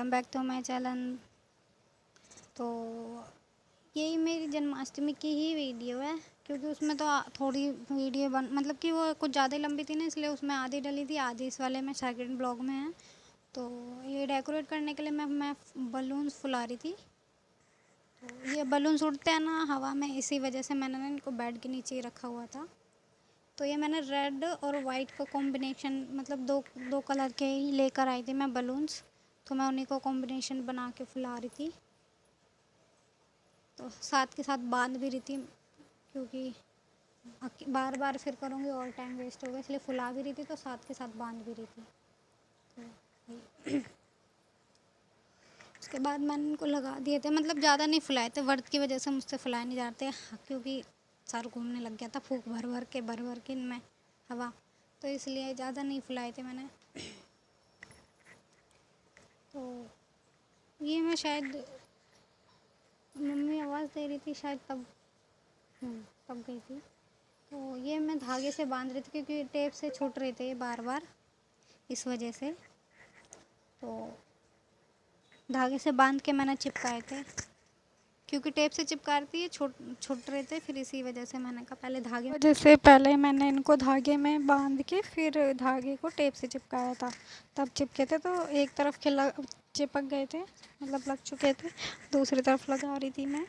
Welcome back to my channel. तो यही मेरी जन्माष्टमी की ही वीडियो है, क्योंकि उसमें तो थोड़ी वीडियो मतलब कि वो कुछ ज़्यादा ही लंबी थी ना, इसलिए उसमें आधी डली थी, आधी इस वाले में सेकंड ब्लॉग में है। तो ये डेकोरेट करने के लिए मैं बलून्स फुला रही थी। तो ये बलून्स उड़ते हैं ना हवा में, इसी वजह से मैंने ना इनको बेड के नीचे ही रखा हुआ था। तो ये मैंने रेड और वाइट का कॉम्बिनेशन, मतलब दो दो कलर के ही लेकर आई थी मैं बलून्स। तो मैं उन्हीं को कॉम्बिनेशन बना के फुला रही थी, तो साथ के साथ बांध भी रही थी, क्योंकि बार बार फिर करूँगी और टाइम वेस्ट होगा, इसलिए फुला भी रही थी तो साथ के साथ बांध भी रही थी। तो उसके बाद मैंने इनको लगा दिए थे, मतलब ज़्यादा नहीं फुलाए थे, व्रत की वजह से मुझसे फुलाए नहीं जाते, क्योंकि सर घूमने लग गया था फूक भर भर के इनमें हवा, तो इसलिए ज़्यादा नहीं फुलाए थे मैंने। तो ये मैं शायद मम्मी आवाज़ दे रही थी शायद, तब गई थी। तो ये मैं धागे से बांध रही थी, क्योंकि टेप से छूट रहे थे बार बार, इस वजह से। तो धागे से बांध के मैंने चिपकाए थे, क्योंकि टेप से चिपका रही थी, ये छूट रहे थे, फिर इसी वजह से मैंने कहा पहले धागे वजह से पहले मैंने इनको धागे में बांध के फिर धागे को टेप से चिपकाया था, तब चिपके थे। तो एक तरफ के चिपक गए थे, मतलब लग चुके थे, दूसरी तरफ लगा रही थी मैं।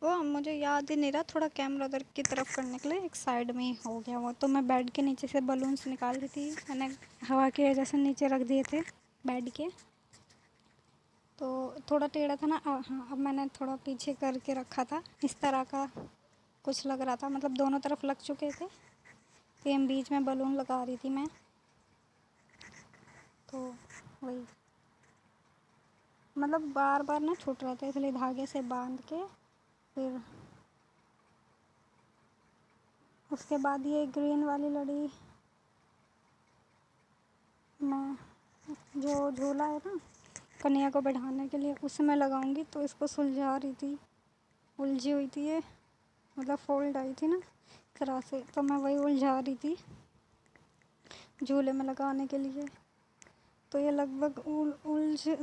वो मुझे याद ही नहीं रहा, थोड़ा कैमरा उधर की तरफ करने के लिए एक साइड में ही हो गया वो। तो मैं बेड के नीचे से बलून्स निकाल रही थी, मैंने हवा की वजह से नीचे रख दिए थे बेड के। तो थोड़ा टेढ़ा था ना, हाँ, अब मैंने थोड़ा पीछे करके रखा था, इस तरह का कुछ लग रहा था, मतलब दोनों तरफ लग चुके थे। सेम बीच में बलून लगा रही थी मैं, तो वही मतलब बार बार ना छूट रहा था, इसलिए धागे से बांध के फिर उसके बाद ये ग्रीन वाली लड़ी मैं, जो झूला है ना कन्या को बैठाने के लिए, उसमें लगाऊंगी। तो इसको सुलझा रही थी, उलझी हुई थी ये, मतलब फोल्ड आई थी ना इस तरह से, तो मैं वही उलझा रही थी झूले में लगाने के लिए। तो ये लगभग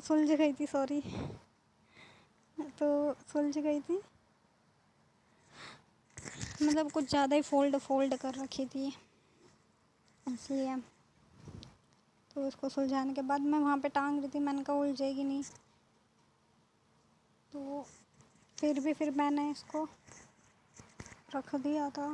सुलझ गई थी, सॉरी, तो सुलझ गई थी, मतलब कुछ ज़्यादा ही फोल्ड कर रखी थी इसलिए। तो उसको सुलझाने के बाद मैं वहाँ पे टांग रही थी, मैंने कहा उलझेगी नहीं, तो फिर मैंने इसको रख दिया था।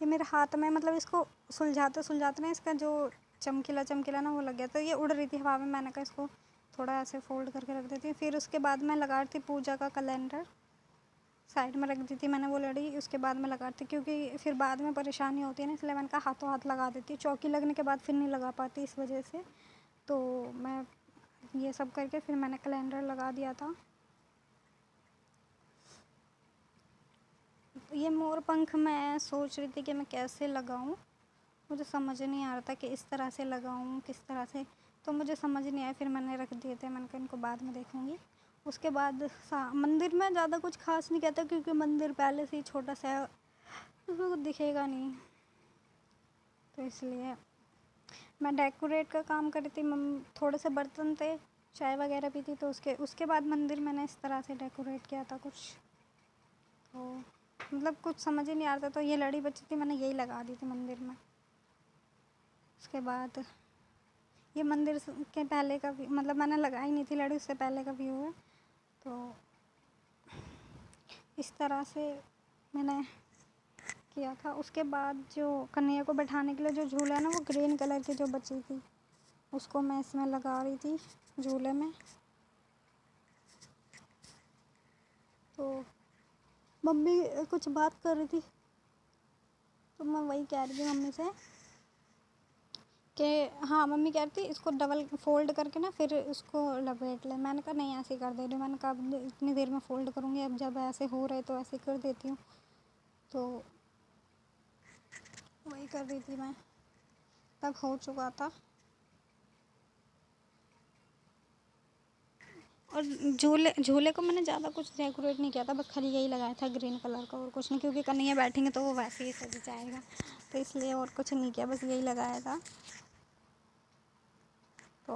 ये मेरे हाथ में, मतलब इसको सुलझाते सुलझाते ना इसका जो चमकीला ना वो लग गया, तो ये उड़ रही थी हवा में, मैंने कहा इसको थोड़ा ऐसे फोल्ड करके रख देती हूँ। फिर उसके बाद मैं लगा रही थी पूजा का कैलेंडर, साइड में रख दी थी मैंने वो लड़ी, उसके बाद में लगा रही थी, क्योंकि फिर बाद में परेशानी होती है ना, इसलिए मैंने कहा हाथों हाथ लगा देती हूँ, चौकी लगने के बाद फिर नहीं लगा पाती इस वजह से। तो मैं ये सब करके फिर मैंने कैलेंडर लगा दिया था। ये मोर पंख मैं सोच रही थी कि मैं कैसे लगाऊं, मुझे समझ नहीं आ रहा था कि इस तरह से लगाऊं किस तरह से, तो मुझे समझ नहीं आया, फिर मैंने रख दिए थे, मैंने कहा इनको बाद में देखूंगी। उसके बाद मंदिर में ज़्यादा कुछ खास नहीं कहता, क्योंकि मंदिर पहले से ही छोटा सा है, उसमें कुछ दिखेगा नहीं, तो इसलिए मैं डेकोरेट का काम कर रही थी। थोड़े से बर्तन थे, चाय वगैरह भी थी, तो उसके बाद मंदिर मैंने इस तरह से डेकोरेट किया था कुछ, तो मतलब कुछ समझ ही नहीं आ रहा था। तो ये लड़ी बची थी, मैंने यही लगा दी थी मंदिर में। उसके बाद ये मंदिर के पहले का भी, मतलब मैंने लगाई नहीं थी लड़ी, उससे पहले का व्यू है। तो इस तरह से मैंने किया था। उसके बाद जो कन्हैया को बैठाने के लिए जो झूला है ना, वो ग्रीन कलर की जो बची थी, उसको मैं इसमें लगा रही थी झूले में। तो मम्मी कुछ बात कर रही थी, तो मैं वही कह रही थी मम्मी से कि हाँ, मम्मी कह रही थी इसको डबल फोल्ड करके ना फिर उसको लपेट ले। मैंने कहा नहीं, ऐसे ही कर दे रही हूँ, मैंने कहा अब इतनी देर में फ़ोल्ड करूँगी, अब जब ऐसे हो रहे तो ऐसे कर देती हूँ। तो वही कर रही थी मैं, तब हो चुका था। और झूले को मैंने ज़्यादा कुछ डेकोरेट नहीं किया था, बस खाली यही लगाया था ग्रीन कलर का, और कुछ नहीं, क्योंकि कन्हैया बैठेंगे तो वो वैसे ही सज जाएगा, तो इसलिए और कुछ नहीं किया, बस यही लगाया था। तो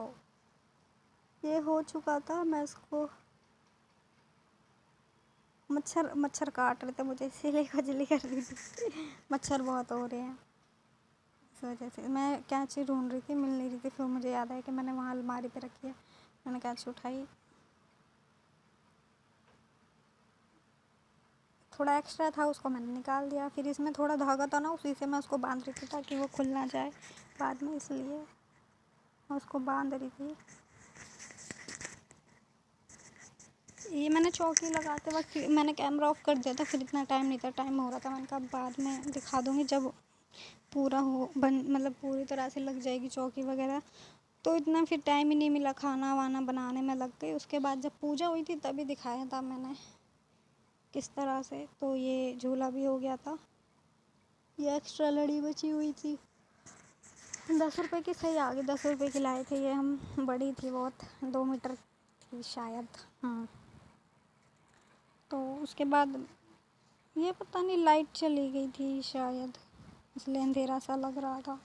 ये हो चुका था। मैं इसको मच्छर काट रहे थे मुझे, इसीलिए खुजली कर रही थी। मच्छर बहुत हो रहे हैं, इस वजह से। मैं कैंची ढूंढ रही थी, मिल नहीं रही थी। फिर मुझे याद आया कि मैंने वहाँ अलमारी पे रखी है। मैंने कैंची उठाई, थोड़ा एक्स्ट्रा था उसको मैंने निकाल दिया। फिर इसमें थोड़ा धागा था ना, उसी से मैं उसको बांध रही थी ताकि वो खुल ना जाए बाद में, इसलिए मैं उसको बांध रही थी। ये मैंने चौकी लगाते वक्त मैंने कैमरा ऑफ कर दिया था, फिर इतना टाइम नहीं था, टाइम हो रहा था। मैंने कहा बाद में दिखा दूँगी जब पूरा हो मतलब पूरी तरह से लग जाएगी चौकी वगैरह। तो इतना फिर टाइम ही नहीं मिला, खाना वाना बनाने में लग गई। उसके बाद जब पूजा हुई थी तभी दिखाया था मैंने किस तरह से। तो ये झूला भी हो गया था। ये एक्स्ट्रा लड़ी बची हुई थी, 10 रुपए की सही आ गई। 10 रुपए की लाए थे ये हम, बड़ी थी बहुत, 2 मीटर थी शायद। हाँ, तो उसके बाद ये पता नहीं लाइट चली गई थी शायद, इसलिए अंधेरा सा लग रहा था।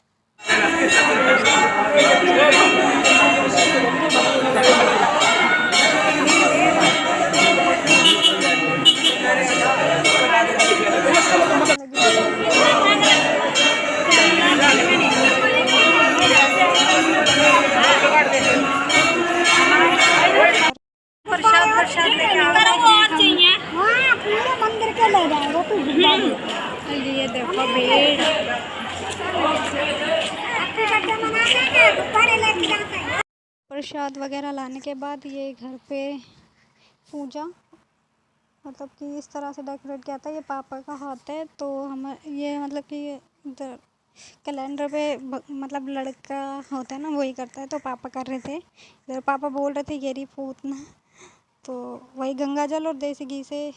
मंदिर के ले जाएगा तू। ये देखो भीड़। प्रसाद वगैरह लाने के बाद ये घर पे पूजा, मतलब कि इस तरह से डेकोरेट किया था। ये पापा का हाथ है, तो हम ये मतलब कि इधर कैलेंडर पे मतलब लड़का होता है ना, वही करता है। तो पापा कर रहे थे इधर, पापा बोल रहे थे गेरी पूतना, तो वही गंगा जल और देसी घी से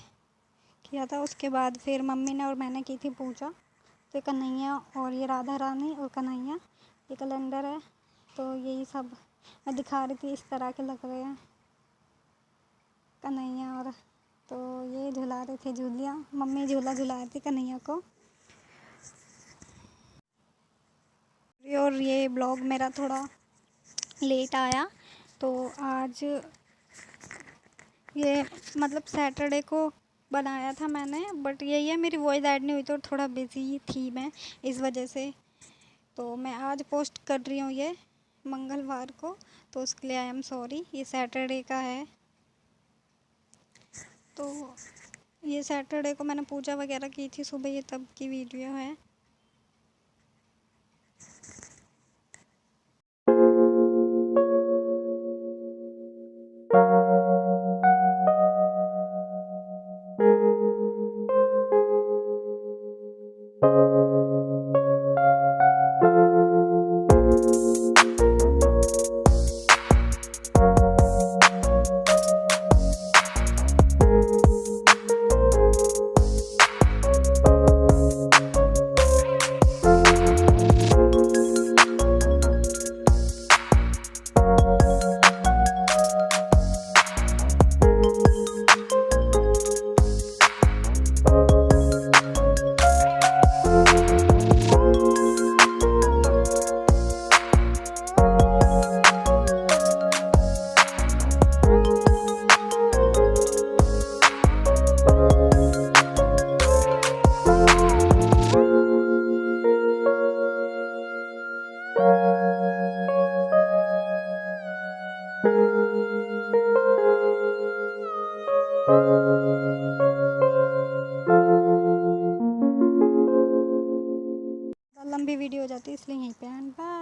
किया था। उसके बाद फिर मम्मी ने और मैंने की थी पूजा। तो कन्हैया और ये राधा रानी और कन्हैया, ये कैलेंडर है। तो यही सब मैं दिखा रही थी, इस तरह के लग रहे हैं कन्हैया। और तो ये झुला रहे थे झूलियाँ, मम्मी झूला झुला रही थी कन्हैया को। और ये ब्लॉग मेरा थोड़ा लेट आया, तो आज ये मतलब सैटरडे को बनाया था मैंने, बट यही है मेरी वॉइस ऐड नहीं हुई, तो थोड़ा बिज़ी थी मैं इस वजह से। तो मैं आज पोस्ट कर रही हूँ ये मंगलवार को, तो उसके लिए आई एम सॉरी। ये सैटरडे का है, तो ये सैटरडे को मैंने पूजा वगैरह की थी सुबह, ये तब की वीडियो है। लंबी वीडियो हो जाती है, इसलिए यहीं पे एंड। बाय।